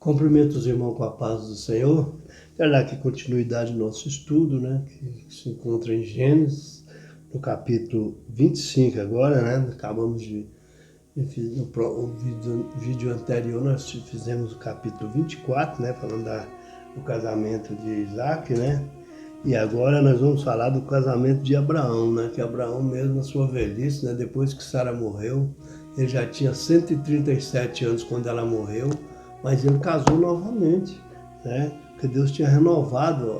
Cumprimento os irmãos com a paz do Senhor. Quero dar aqui continuidade no nosso estudo, né? Que se encontra em Gênesis, no capítulo 25 agora, né? Acabamos de... No vídeo anterior nós fizemos o capítulo 24, né? Falando do casamento de Isaac, né? E agora nós vamos falar do casamento de Abraão, né? Que Abraão mesmo na sua velhice, né? Depois que Sara morreu, ele já tinha 137 anos quando ela morreu, mas ele casou novamente, né? Porque Deus tinha renovado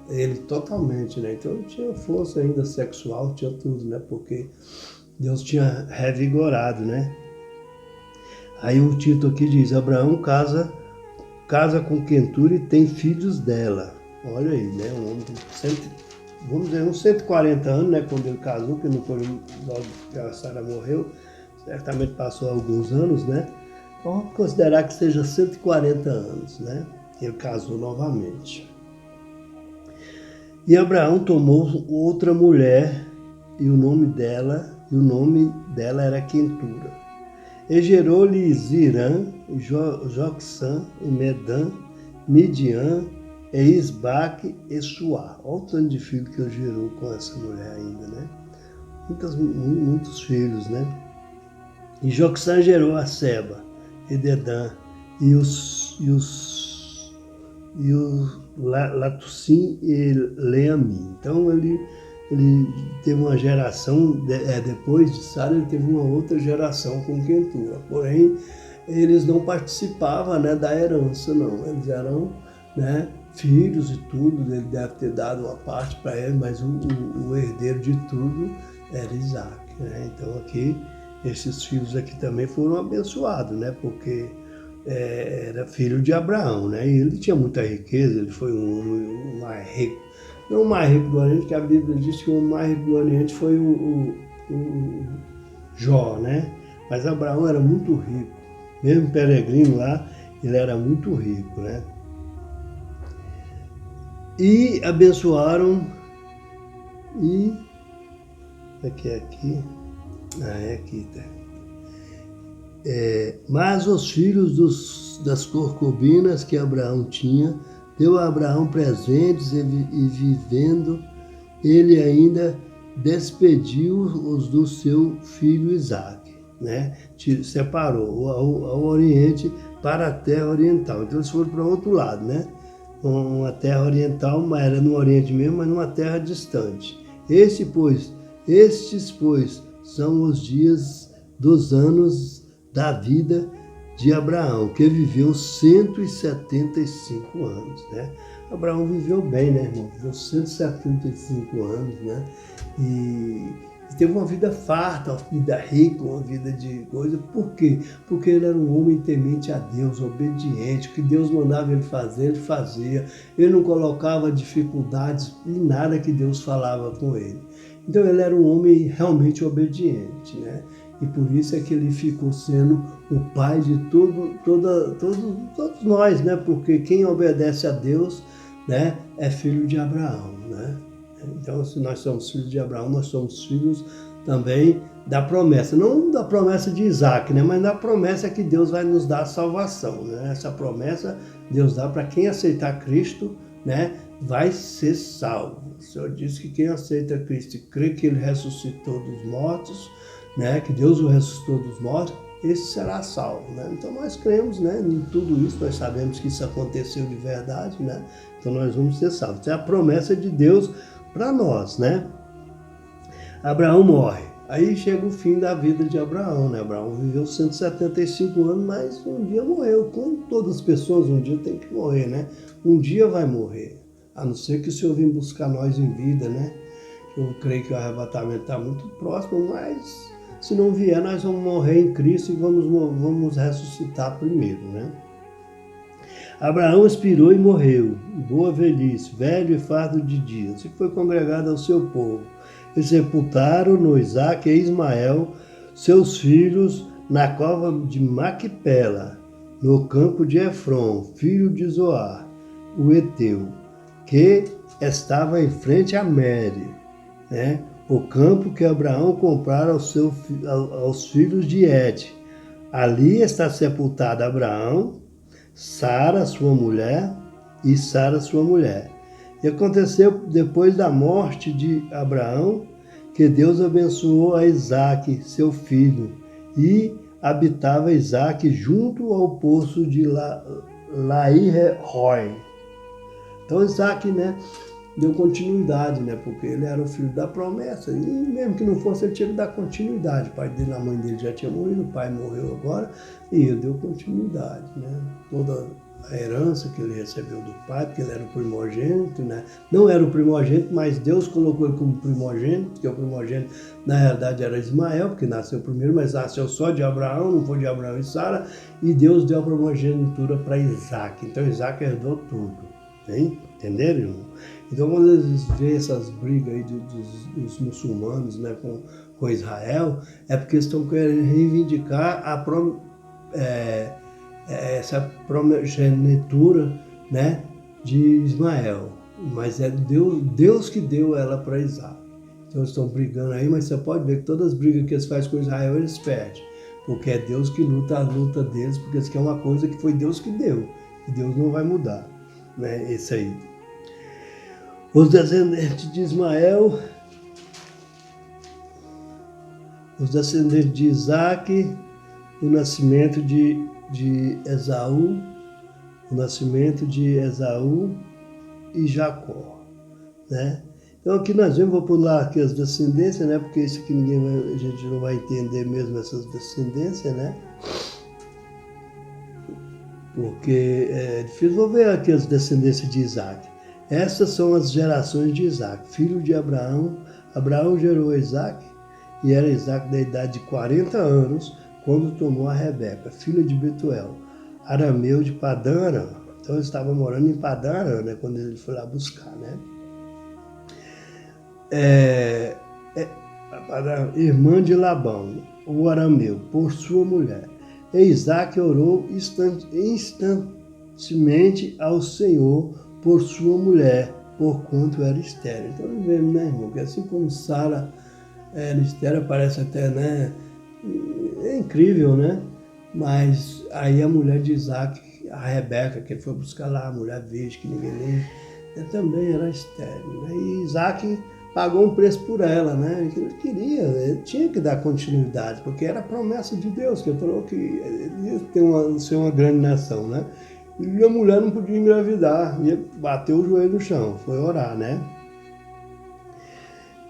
ele totalmente, né? Então ele tinha força ainda sexual, tinha tudo, né? Porque Deus tinha revigorado, né? Aí o título aqui diz: Abraão casa com Quentura e tem filhos dela. Olha aí, né? Um homem de vamos dizer, uns 140 anos, né? Quando ele casou, que não foi logo que a Sara morreu, certamente passou alguns anos, né? Então vamos considerar que seja 140 anos, né? Ele casou novamente. E Abraão tomou outra mulher e o nome dela era Quentura. E gerou-lhe Zirã, Joxã, e Medã, Midian, e Isbaque e Suá. Olha o tanto de filhos que ele gerou com essa mulher ainda, né? Muitos filhos, né? E Joxã gerou a Seba, e Dedã, e o Latussim e Leami. Então ele teve uma geração, depois de Sara, ele teve uma outra geração com Quentura. Porém, eles não participavam, né, da herança, não. Eles eram, né, filhos e tudo, ele deve ter dado uma parte para ele, mas o herdeiro de tudo era Isaac, né? Então aqui, esses filhos aqui também foram abençoados, né? Porque era filho de Abraão, né? E ele tinha muita riqueza, ele foi um mais rico. Não o mais rico do Oriente, que a Bíblia diz que o mais rico do Oriente foi o Jó, né? Mas Abraão era muito rico. Mesmo peregrino lá, ele era muito rico, né? E abençoaram e... Aqui. Tá. Mas os filhos das concubinas que Abraão tinha, deu a Abraão presentes e vivendo, ele ainda despediu-os do seu filho Isaque, né? Separou ao Oriente para a terra oriental. Então eles foram para o outro lado, né? Uma terra oriental, mas era no Oriente mesmo, mas numa terra distante. Estes, pois, são os dias dos anos da vida de Abraão, que viveu 175 anos, né? Abraão viveu bem, né, irmão? Viveu 175 anos, né? E teve uma vida farta, uma vida rica, uma vida de coisa. Por quê? Porque ele era um homem temente a Deus, obediente. O que Deus mandava ele fazer, ele fazia. Ele não colocava dificuldades em nada que Deus falava com ele. Então ele era um homem realmente obediente, né? E por isso é que ele ficou sendo o pai de todos nós, né? Porque quem obedece a Deus, né, é filho de Abraão, né? Então, se nós somos filhos de Abraão, nós somos filhos também da promessa. Não da promessa de Isaac, né? Mas da promessa que Deus vai nos dar a salvação, né? Essa promessa Deus dá para quem aceitar Cristo, né? Vai ser salvo. O Senhor diz que quem aceita Cristo e crê que Ele ressuscitou dos mortos, né? Que Deus o ressuscitou dos mortos, esse será salvo, né? Então nós cremos, né, em tudo isso, nós sabemos que isso aconteceu de verdade, né? Então nós vamos ser salvos. É a promessa de Deus para nós, né? Abraão morre. Aí chega o fim da vida de Abraão, né? Abraão viveu 175 anos, mas um dia morreu. Como todas as pessoas, um dia tem que morrer, né? Um dia vai morrer. A não ser que o Senhor venha buscar nós em vida, né? Eu creio que o arrebatamento está muito próximo, mas se não vier, nós vamos morrer em Cristo e vamos ressuscitar primeiro, né? Abraão expirou e morreu, boa velhice, velho e fardo de dias, e foi congregado ao seu povo. E sepultaram no Isaque e Ismael, seus filhos, na cova de Maquipela, no campo de Efron, filho de Zoar, o Eteu, que estava em frente a Mere, né? O campo que Abraão comprara aos filhos de Et. Ali está sepultado Abraão, Sara, sua mulher, e Sara, sua mulher. E aconteceu depois da morte de Abraão, que Deus abençoou a Isaque, seu filho, e habitava Isaque junto ao poço de Laí-Roi. Então Isaque, né, deu continuidade, né, porque ele era o filho da promessa, e mesmo que não fosse, ele tinha que dar continuidade. O pai dele, a mãe dele já tinha morrido, o pai morreu agora, e ele deu continuidade, né, toda a herança que ele recebeu do pai, porque ele era o primogênito, né? Não era o primogênito, mas Deus colocou ele como primogênito, porque o primogênito na realidade era Ismael, porque nasceu primeiro, mas nasceu só de Abraão, não foi de Abraão e Sara, e Deus deu a primogenitura para Isaque. Então Isaque herdou tudo, hein? Entenderam, irmão? Então quando eles veem essas brigas aí dos muçulmanos, né, com Israel, é porque eles estão querendo reivindicar essa primogenitura, né, de Ismael, mas é Deus que deu ela para Isaac. Então eles estão brigando aí, mas você pode ver que todas as brigas que eles fazem com Israel, eles perdem, porque é Deus que luta a luta deles, porque isso aqui é uma coisa que foi Deus que deu, e Deus não vai mudar, né, esse aí. Os descendentes de Ismael, os descendentes de Isaac, o nascimento de Esaú, o nascimento de Esaú e Jacó, né? Então aqui nós vamos, vou pular aqui as descendências, né? Porque isso aqui a gente não vai entender mesmo essas descendências, né? Porque é difícil. Vou ver aqui as descendências de Isaac. Essas são as gerações de Isaac, filho de Abraão. Abraão gerou Isaac, e era Isaac da idade de 40 anos, quando tomou a Rebeca, filha de Betuel, arameu de Padã Aram. Então ele estava morando em Padã Aram, né, quando ele foi lá buscar, né? Irmã de Labão, o arameu, por sua mulher. E Isaac orou instantemente ao Senhor por sua mulher, porquanto era estéril. Então nós vemos, né, irmão, que assim como Sara era estéril, parece até, né, é incrível, né? Mas aí a mulher de Isaac, a Rebeca, que ele foi buscar lá, a mulher virgem, que ninguém nem... também era estéril, né? E Isaac pagou um preço por ela, né? Ele queria, ele tinha que dar continuidade, porque era a promessa de Deus, que ele falou que ele ia ser uma grande nação, né? E a mulher não podia engravidar, e ele bateu o joelho no chão, foi orar, né?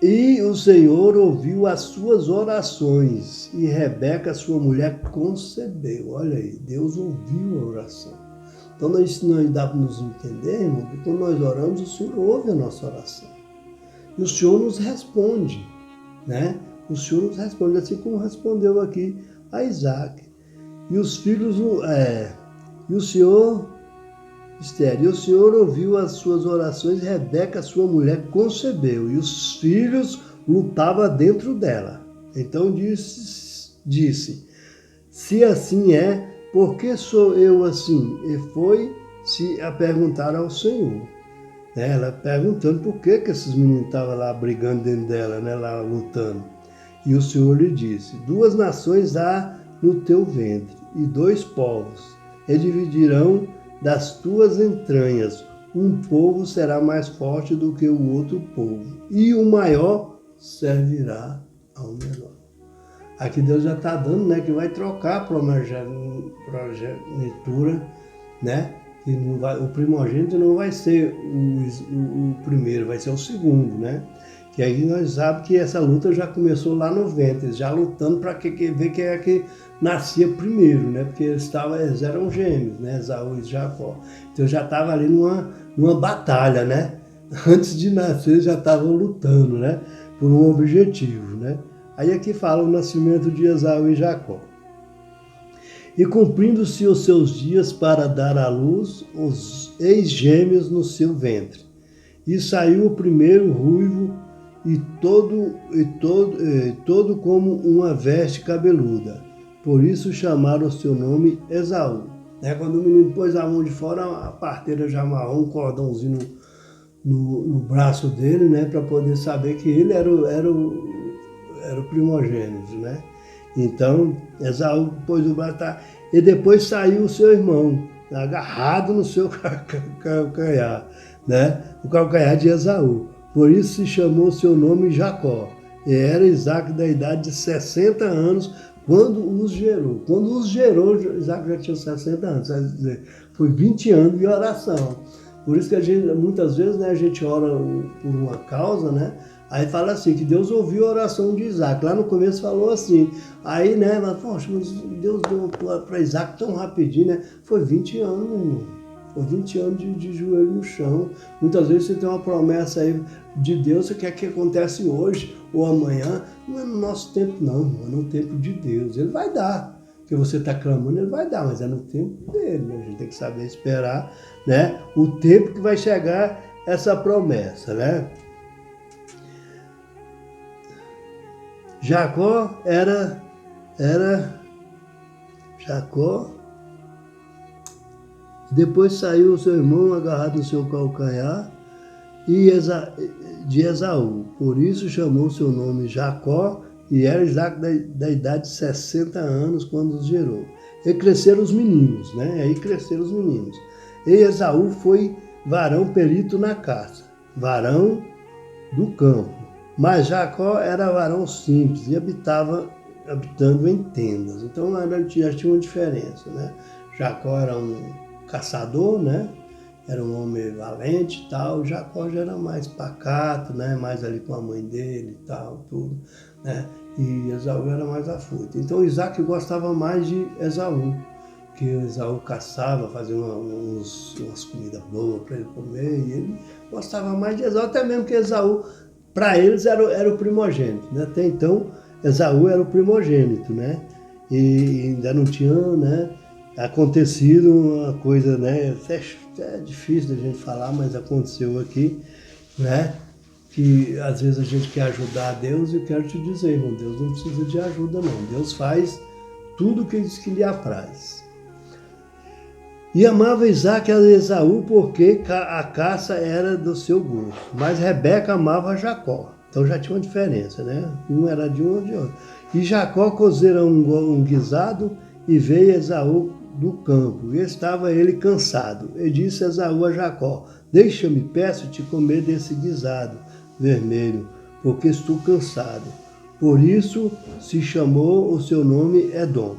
E o Senhor ouviu as suas orações, e Rebeca, sua mulher, concebeu. Olha aí, Deus ouviu a oração. Então isso nós dá para nos entender, irmão, que quando nós oramos, o Senhor ouve a nossa oração. E o Senhor nos responde, né? O Senhor nos responde, assim como respondeu aqui a Isaac. E os filhos, e o Senhor ouviu as suas orações, Rebeca, sua mulher, concebeu, e os filhos lutavam dentro dela. Então disse, se assim é, por que sou eu assim? E foi se a perguntar ao Senhor. Ela perguntando por que esses meninos estavam lá brigando dentro dela, né, lá lutando. E o Senhor lhe disse, 2 nações há no teu ventre, e 2 povos, e dividirão das tuas entranhas. Um povo será mais forte do que o outro povo, e o maior servirá ao menor. Aqui Deus já está dando, né, que vai trocar a progenitura, né? Que não vai, o primogênito não vai ser o primeiro, vai ser o segundo, né? Que aí nós sabemos que essa luta já começou lá no ventre, já lutando para ver quem é que nascia primeiro, né? Porque eles eram gêmeos, né? Esaú e Jacó. Então já estava ali numa batalha, né? Antes de nascer já estavam lutando, né? Por um objetivo, né? Aí aqui fala o nascimento de Esaú e Jacó. E cumprindo-se os seus dias para dar à luz os ex-gêmeos no seu ventre. E saiu o primeiro ruivo e todo como uma veste cabeluda. Por isso chamaram o seu nome Esaú. Quando o menino pôs a mão de fora, a parteira já amarrou um cordãozinho no braço dele, né, para poder saber que ele era o primogênito, né? Então, Esaú pôs o braço, e depois saiu o seu irmão, agarrado no seu calcanhar, né? O calcanhar de Esaú. Por isso se chamou seu nome Jacó. E era Isaac da idade de 60 anos quando os gerou. Quando os gerou, Isaac já tinha 60 anos. Quer dizer, foi 20 anos de oração. Por isso que a gente, muitas vezes, né, a gente ora por uma causa, né? Aí fala assim, que Deus ouviu a oração de Isaac. Lá no começo falou assim. Aí, né, poxa, mas Deus deu para Isaac tão rapidinho, né? Foi 20 anos, meu irmão. Foi 20 anos de joelho no chão. Muitas vezes você tem uma promessa aí de Deus, você quer que acontece hoje ou amanhã. Não é no nosso tempo, não. É no tempo de Deus. Ele vai dar. Porque você está clamando, ele vai dar, mas é no tempo dele. Né? A gente tem que saber esperar, né, o tempo que vai chegar essa promessa, né? Jacó era Jacó. Depois saiu o seu irmão agarrado no seu calcanhar de Esaú. Por isso chamou seu nome Jacó, e era Isaac da idade de 60 anos quando os gerou. E cresceram os meninos, né? Aí cresceram os meninos. E Esaú foi varão perito na caça, varão do campo. Mas Jacó era varão simples e habitando em tendas. Então já tinha uma diferença, né? Jacó era um caçador, né? Era um homem valente e tal. Jacó já era mais pacato, né? Mais ali com a mãe dele e tal, tudo, né? E Esaú era mais afoito. Então Isaac gostava mais de Esaú, porque Esaú caçava, fazia umas comidas boas para ele comer, e ele gostava mais de Esaú, até mesmo que Esaú, para eles, era o primogênito, né? Até então, Esaú era o primogênito, né? E ainda não tinha, né, acontecido uma coisa, né? É difícil da gente falar, mas aconteceu aqui, né? Que às vezes a gente quer ajudar a Deus, e eu quero te dizer, irmão, Deus não precisa de ajuda, não. Deus faz tudo o que diz que lhe apraz. E amava Isaac a Esaú porque a caça era do seu gosto. Mas Rebeca amava Jacó. Então já tinha uma diferença, né? Um era de um ou de outro. E Jacó cozera um guisado e veio Esaú do campo. E estava ele cansado. E disse Esaú a Jacó: deixa-me, peço-te, comer desse guisado vermelho, porque estou cansado. Por isso se chamou o seu nome Edom.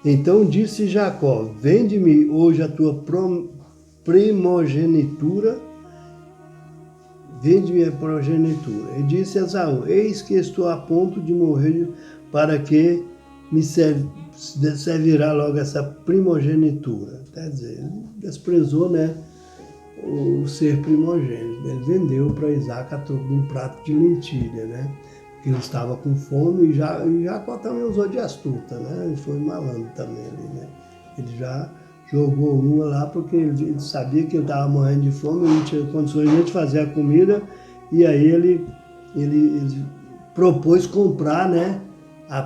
Então disse Jacó: vende-me hoje a tua primogenitura. Vende-me a primogenitura. E disse Esaú: eis que estou a ponto de morrer, para que me servirá logo essa primogenitura. Quer dizer, ele desprezou, né, o ser primogênito. Ele vendeu para Isaac a troco de um prato de lentilha, né? Ele estava com fome, e Jacó também usou de astuta, né? Ele foi malandro também ali, né? Ele já jogou uma lá porque ele sabia que ele estava morrendo de fome, ele não tinha condições de fazer a comida, e aí ele propôs comprar, né, a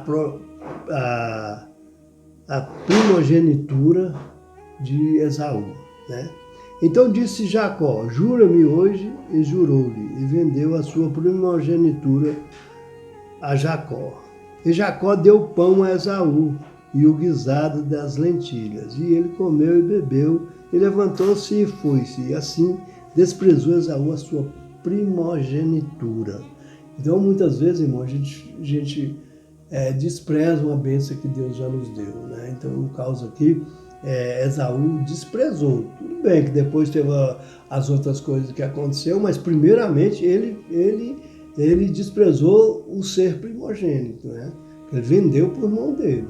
primogenitura de Esaú, né? Então disse Jacó: jura-me hoje, e jurou-lhe, e vendeu a sua primogenitura a Jacó. E Jacó deu pão a Esaú e o guisado das lentilhas, e ele comeu e bebeu, e levantou-se e foi-se, e assim desprezou Esaú a sua primogenitura. Então muitas vezes, irmão, a gente despreza uma bênção que Deus já nos deu, né? Então no caso aqui, Esaú desprezou. Tudo bem que depois teve as outras coisas que aconteceu, mas primeiramente ele desprezou o ser primogênito, né? Ele vendeu por mão dele,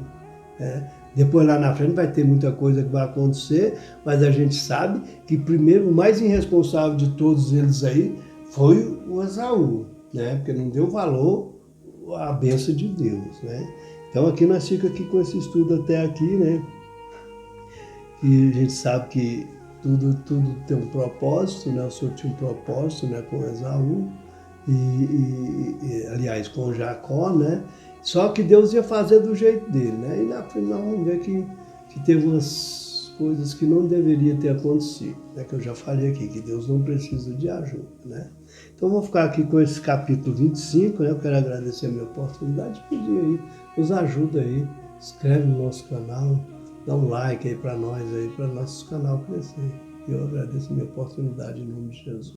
né? Depois lá na frente vai ter muita coisa que vai acontecer, mas a gente sabe que primeiro, o mais irresponsável de todos eles aí foi o Esaú, né? Porque não deu valor à bênção de Deus, né? Então aqui nós ficamos aqui com esse estudo até aqui, né? E a gente sabe que tudo tem um propósito, né? O Senhor tinha um propósito, né, com Esaú, aliás, com Jacó, né? Só que Deus ia fazer do jeito dele, né? E na frente nós vamos ver que teve umas coisas que não deveria ter acontecido, né? Que eu já falei aqui, que Deus não precisa de ajuda, né? Então vou ficar aqui com esse capítulo 25, né? Eu quero agradecer a minha oportunidade e pedir aí, nos ajuda aí, inscreve no nosso canal, dá um like aí para nós, aí, para nosso canal crescer. Eu agradeço a minha oportunidade em nome de Jesus.